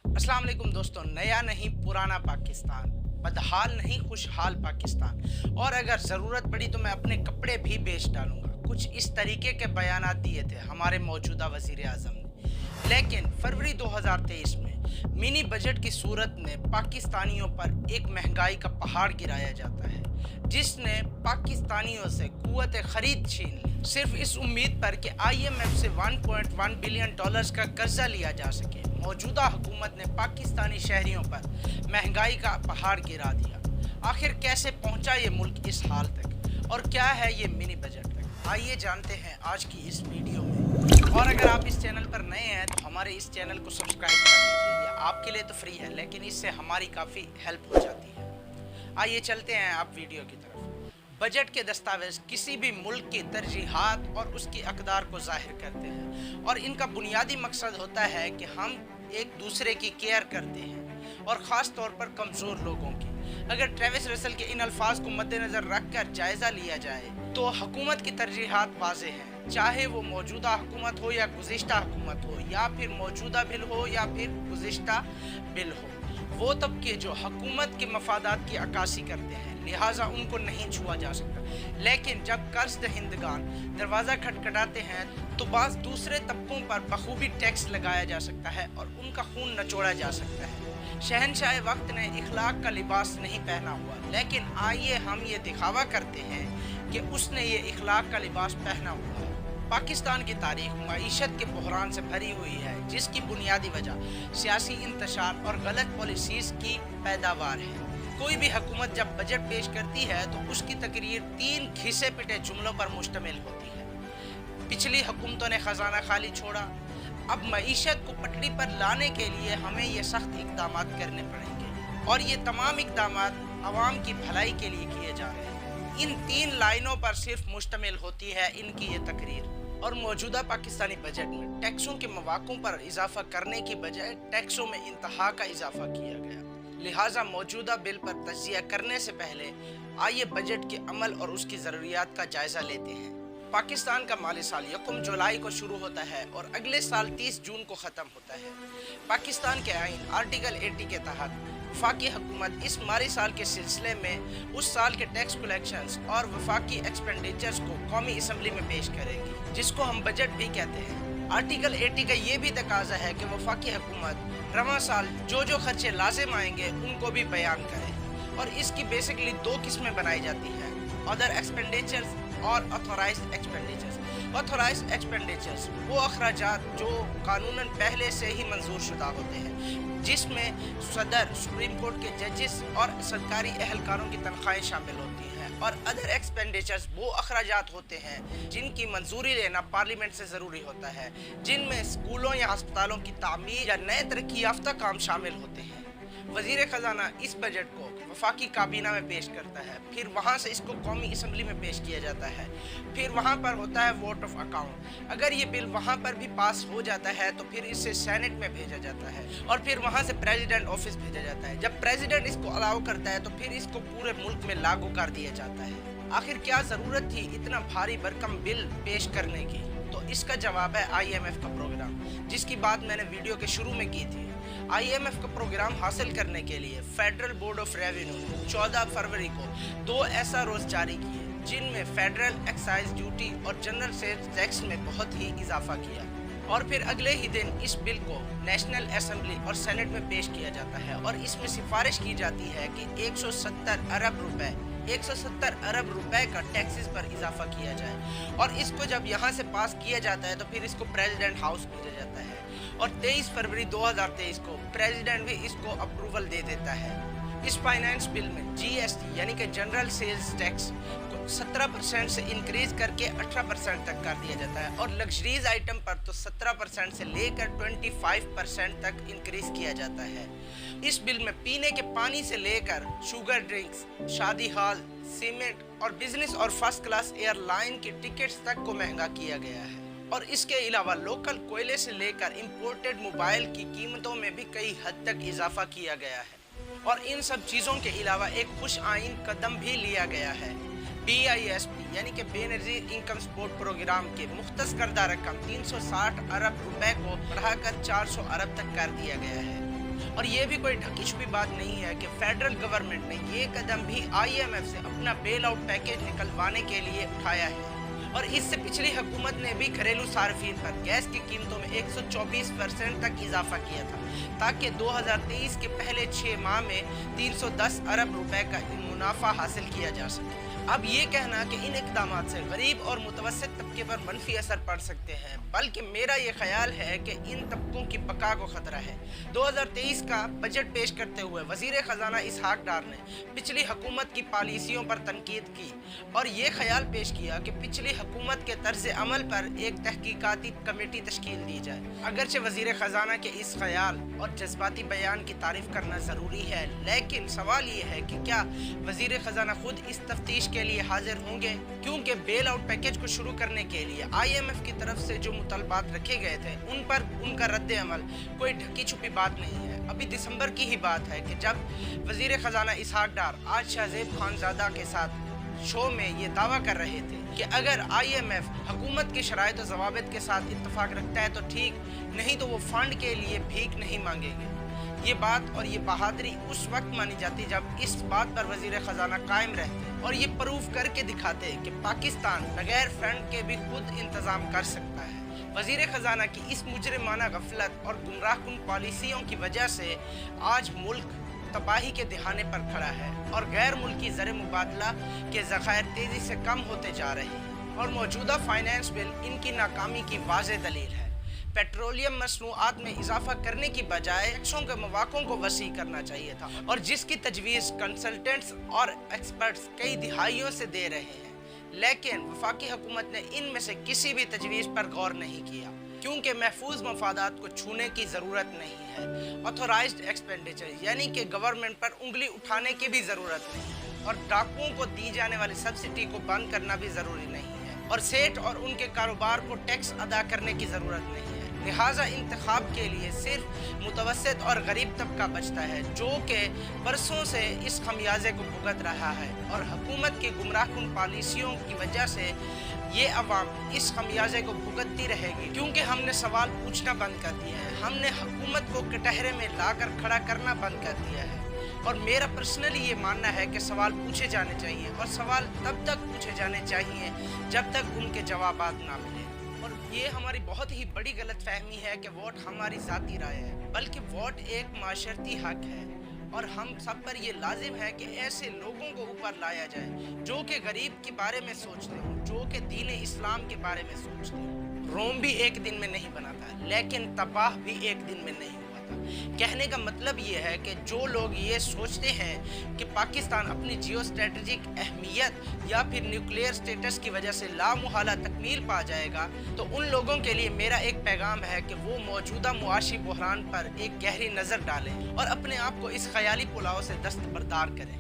अस्सलाम वालेकुम दोस्तों। नया नहीं पुराना पाकिस्तान, बदहाल नहीं खुशहाल पाकिस्तान, और अगर ज़रूरत पड़ी तो मैं अपने कपड़े भी बेच डालूंगा। कुछ इस तरीके के बयानात दिए थे हमारे मौजूदा वज़ीर आज़म ने। लेकिन फरवरी 2023 में मिनी बजट की सूरत में पाकिस्तानियों पर एक महंगाई का पहाड़ गिराया जाता है, जिसने पाकिस्तानियों से कुव्वत खरीद छीन ली, सिर्फ इस उम्मीद पर कि IMF से 1.1 बिलियन डॉलर्स का कर्जा लिया जा सके। मौजूदा हुकूमत ने पाकिस्तानी शहरियों पर महंगाई का पहाड़ गिरा दिया। आखिर कैसे पहुंचा ये मुल्क इस हाल तक, और क्या है ये मिनी बजट तक, आइए जानते हैं आज की इस वीडियो में। और अगर आप इस चैनल पर नए हैं तो हमारे इस चैनल को सब्सक्राइब कर लीजिए। ये आपके लिए तो फ्री है, लेकिन इससे हमारी काफ़ी हेल्प हो जाती है। आइए चलते हैं आप वीडियो की तरफ। बजट के दस्तावेज किसी भी मुल्क की तरजीहात और उसकी अक़दार को ज़ाहिर करते हैं, और इनका बुनियादी मकसद होता है कि हम एक दूसरे की केयर करते हैं, और ख़ास तौर पर कमज़ोर लोगों की। अगर ट्रेविस रसल के इन अल्फाज को मद्देनज़र रख कर जायज़ा लिया जाए तो हुकूमत की तरजीहात वाज़ेह हैं, चाहे वो मौजूदा हुकूमत हो या गुज़िश्ता हुकूमत हो, या फिर मौजूदा बिल हो या फिर गुज़िश्ता बिल हो। वो तबके जो हुकूमत के मफादात की अक्कासी करते हैं, लिहाजा उनको नहीं छुआ जा सकता। लेकिन जब कर्ज दहिंदगान दरवाज़ा खटखटाते हैं तो बाज़ दूसरे तबकों पर बखूबी टैक्स लगाया जा सकता है और उनका खून नचोड़ा जा सकता है। शहनशाह वक्त ने इखलाक का लिबास नहीं पहना हुआ, लेकिन आइए हम ये दिखावा करते हैं कि उसने ये इखलाक का लिबास पहना हुआ है। पाकिस्तान की तारीख मईशत के बहरान से भरी हुई है, जिसकी बुनियादी वजह सियासी इंतशार और गलत पॉलिसीज़ की पैदावार है। कोई भी हुकूमत जब बजट पेश करती है तो उसकी तकरीर 3 घिसे पिटे जुमलों पर मुश्तमिल होती है। पिछली हुकूमतों ने ख़जाना खाली छोड़ा, अब मईशत को पटरी पर लाने के लिए हमें ये सख्त इक़दाम करने पड़ेंगे, और ये तमाम इक़दाम आवाम की भलाई के लिए किए जा रहे हैं। इन 3 लाइनों पर सिर्फ मुश्तमिल होती है इनकी ये तकरीर। और मौजूदा पाकिस्तानी बजट में टैक्सों के मवाक़ों पर इजाफा करने की बजाय टैक्सों में इंतहा का इजाफा किया गया। लिहाजा मौजूदा बिल पर तज्ज़िया करने से पहले आइए बजट के अमल और उसकी ज़रूरियात का जायज़ा लेते हैं। पाकिस्तान का माली साल 1 जुलाई को शुरू होता है और अगले साल 30 जून को ख़त्म होता है। पाकिस्तान के आइन आर्टिकल 80 के तहत वफाकी हुकूमत इस माली साल के सिलसिले में उस साल के टैक्स कलेक्शंस और वफाकी एक्सपेंडिचर्स को कौमी असम्बली में पेश करेगी, जिसको हम बजट भी कहते हैं। आर्टिकल 80 का ये भी तकाजा है कि वफाकी हुकूमत रवा साल जो खर्चे लाजिम आएंगे उनको भी बयान करे, और इसकी बेसिकली 2 किस्में बनाई जाती हैं, अदर एक्सपेंडिचर्स और ऑथोराइज्ड एक्सपेंडिचर्स। ऑथोराइज्ड एक्सपेंडिचर्स वो अखराजात जो कानूनन पहले से ही मंजूर शुदा होते हैं, जिसमें सदर, सुप्रीम कोर्ट के जजेस और सरकारी एहलकारों की तनख्वाहें शामिल होती हैं। और अदर एक्सपेंडिचर्स वो अखराजात होते हैं जिनकी मंजूरी लेना पार्लियामेंट से ज़रूरी होता है, जिनमें स्कूलों या अस्पतालों की तामीर या नए तरक्की याफ्ता काम शामिल होते हैं। वज़ीर ख़जाना इस बजट को वफाकी काबीना में पेश करता है, फिर वहाँ से इसको कौमी असम्बली में पेश किया जाता है, फिर वहाँ पर होता है वोट ऑफ अकाउंट। अगर ये बिल वहाँ पर भी पास हो जाता है तो फिर इसे सेनेट में भेजा जाता है, और फिर वहाँ से प्रेसिडेंट ऑफिस भेजा जाता है। जब प्रेसिडेंट इसको अलाउ करता है तो फिर इसको पूरे मुल्क में लागू कर दिया जाता है। आखिर क्या ज़रूरत थी इतना भारी भरकम बिल पेश करने की? तो इसका जवाब है IMF का प्रोग्राम, जिसकी बात मैंने वीडियो के शुरू में की थी। IMF का प्रोग्राम हासिल करने के लिए फेडरल बोर्ड ऑफ रेवेन्यू ने 14 फरवरी को 2 SROs जारी किए, जिनमें फेडरल एक्साइज ड्यूटी और जनरल सेल्स टैक्स में बहुत ही इजाफा किया। और फिर अगले ही दिन इस बिल को नेशनल असेंबली और सेनेट में पेश किया जाता है, और इसमें सिफारिश की जाती है कि 170 अरब रुपए का टैक्सेस पर इजाफा किया जाए। और इसको जब यहाँ से पास किया जाता है तो फिर इसको प्रेसिडेंट हाउस भेजा जाता है, और 23 फरवरी 2023 को प्रेसिडेंट भी इसको अप्रूवल दे देता है। इस फाइनेंस बिल में GST यानी कि जनरल सेल्स टैक्स को 17% से इंक्रीज करके 18% तक कर दिया जाता है, और लग्जरीज आइटम पर तो 17% से लेकर 25% तक इंक्रीज किया जाता है। इस बिल में पीने के पानी से लेकर शुगर ड्रिंक्स, शादी हॉल, सीमेंट और बिजनेस और फर्स्ट क्लास एयरलाइन की टिकट्स तक को महंगा किया गया है। और इसके अलावा लोकल कोयले से लेकर इंपोर्टेड मोबाइल की कीमतों में भी कई हद तक इजाफा किया गया है। और इन सब चीज़ों के अलावा एक खुश आइन कदम भी लिया गया है। BISP यानी कि बेनज़ीर इनकम सपोर्ट प्रोग्राम के मुख्तस करदा रकम 360 अरब रुपए को बढ़ाकर 400 अरब तक कर दिया गया है। اور یہ بھی کوئی ڈھکی چھپی بات نہیں ہے کہ فیڈرل گورنمنٹ نے یہ قدم بھی IMF سے اپنا بیل آؤٹ پیکیج نکلوانے کے لیے اٹھایا ہے، اور اس سے پچھلی حکومت نے بھی گھریلو صارفین پر گیس کی قیمتوں میں 124% تک اضافہ کیا تھا، تاکہ 2023 کے پہلے 6 ماہ میں 310 ارب روپے کا منافع حاصل کیا جا سکے۔ اب یہ کہنا کہ ان اقدامات سے غریب اور متوسط طبقے پر منفی اثر پڑ سکتے ہیں، بلکہ میرا یہ خیال ہے کہ ان طبقوں کی بقا کو خطرہ ہے۔ 2023 کا بجٹ پیش کرتے ہوئے وزیر خزانہ اسحاق ڈار نے پچھلی حکومت کی پالیسیوں پر تنقید کی اور یہ خیال پیش کیا کہ پچھلی حکومت کے طرز عمل پر ایک تحقیقاتی کمیٹی تشکیل دی جائے۔ اگرچہ وزیر خزانہ کے اس خیال اور جذباتی بیان کی تعریف کرنا ضروری ہے، لیکن سوال یہ ہے کہ کیا وزیر خزانہ خود اس تفتیش کے لیے حاضر ہوں گے؟ کیونکہ بیل آؤٹ پیکیج کو شروع کرنے کے لیے IMF کی طرف سے جو مطالبات رکھے گئے تھے ان پر ان کا رد عمل کوئی ڈھکی چھپی بات نہیں ہے۔ ابھی دسمبر کی ہی بات ہے کہ جب وزیر خزانہ اسحاق ڈار آج شاہ زیب خان زادہ کے ساتھ شو میں یہ دعویٰ کر رہے تھے کہ اگر IMF حکومت کی شرائط و ضوابط کے ساتھ اتفاق رکھتا ہے تو ٹھیک، نہیں تو وہ فنڈ کے لیے بھیک نہیں مانگیں گے۔ یہ بات اور یہ بہادری اس وقت مانی جاتی جب اس بات پر وزیر خزانہ قائم رہتے اور یہ پروف کر کے دکھاتے کہ پاکستان بغیر فنڈ کے بھی خود انتظام کر سکتا ہے۔ وزیر خزانہ کی اس مجرمانہ غفلت اور گمراہ کن پالیسیوں کی وجہ سے آج ملک تباہی کے دہانے پر کھڑا ہے اور غیر ملکی زر مبادلہ کے ذخائر تیزی سے کم ہوتے جا رہے ہیں، اور موجودہ فائنانس بل ان کی ناکامی کی واضح دلیل ہے۔ پیٹرولیم مصنوعات میں اضافہ کرنے کی بجائے ٹیکسوں کے مواقعوں کو وسیع کرنا چاہیے تھا، اور جس کی تجویز کنسلٹنٹس اور ایکسپرٹس کئی دہائیوں سے دے رہے ہیں، لیکن وفاقی حکومت نے ان میں سے کسی بھی تجویز پر غور نہیں کیا، کیونکہ محفوظ مفادات کو چھونے کی ضرورت نہیں ہے۔ آتھورائزڈ ایکسپینڈیچر یعنی کہ گورنمنٹ پر انگلی اٹھانے کی بھی ضرورت نہیں ہے، اور ڈاکوؤں کو دی جانے والی سبسڈی کو بند کرنا بھی ضروری نہیں ہے، اور سیٹ اور ان کے کاروبار کو ٹیکس ادا کرنے کی ضرورت نہیں ہے۔ لہٰذا انتخاب کے لیے صرف متوسط اور غریب طبقہ بچتا ہے، جو کہ برسوں سے اس خمیازے کو بھگت رہا ہے، اور حکومت کی گمراہ کن پالیسیوں کی وجہ سے یہ عوام اس خمیازے کو بھگتتی رہے گی، کیونکہ ہم نے سوال پوچھنا بند کر دیا ہے، ہم نے حکومت کو کٹہرے میں لا کر کھڑا کرنا بند کر دیا ہے۔ اور میرا پرسنلی یہ ماننا ہے کہ سوال پوچھے جانے چاہیے، اور سوال تب تک پوچھے جانے چاہیے جب تک ان کے جوابات نہ ملیں۔ اور یہ ہماری بہت ہی بڑی غلط فہمی ہے کہ ووٹ ہماری ذاتی رائے ہے، بلکہ ووٹ ایک معاشرتی حق ہے، اور ہم سب پر یہ لازم ہے کہ ایسے لوگوں کو اوپر لایا جائے جو کہ غریب کے بارے میں سوچتے ہوں، جو کہ دین اسلام کے بارے میں سوچتے ہوں۔ روم بھی ایک دن میں نہیں بنا تھا، لیکن تباہ بھی ایک دن میں نہیں ہوا تھا۔ کہنے کا مطلب یہ ہے کہ جو لوگ یہ سوچتے ہیں کہ پاکستان اپنی جیو اسٹریٹجک اہمیت یا پھر نیوکلیئر سٹیٹس کی وجہ سے لامحالہ تکمیل پا جائے گا، تو ان لوگوں کے لیے میرا ایک پیغام ہے کہ وہ موجودہ معاشی بحران پر ایک گہری نظر ڈالیں اور اپنے آپ کو اس خیالی پلاؤ سے دستبردار کریں۔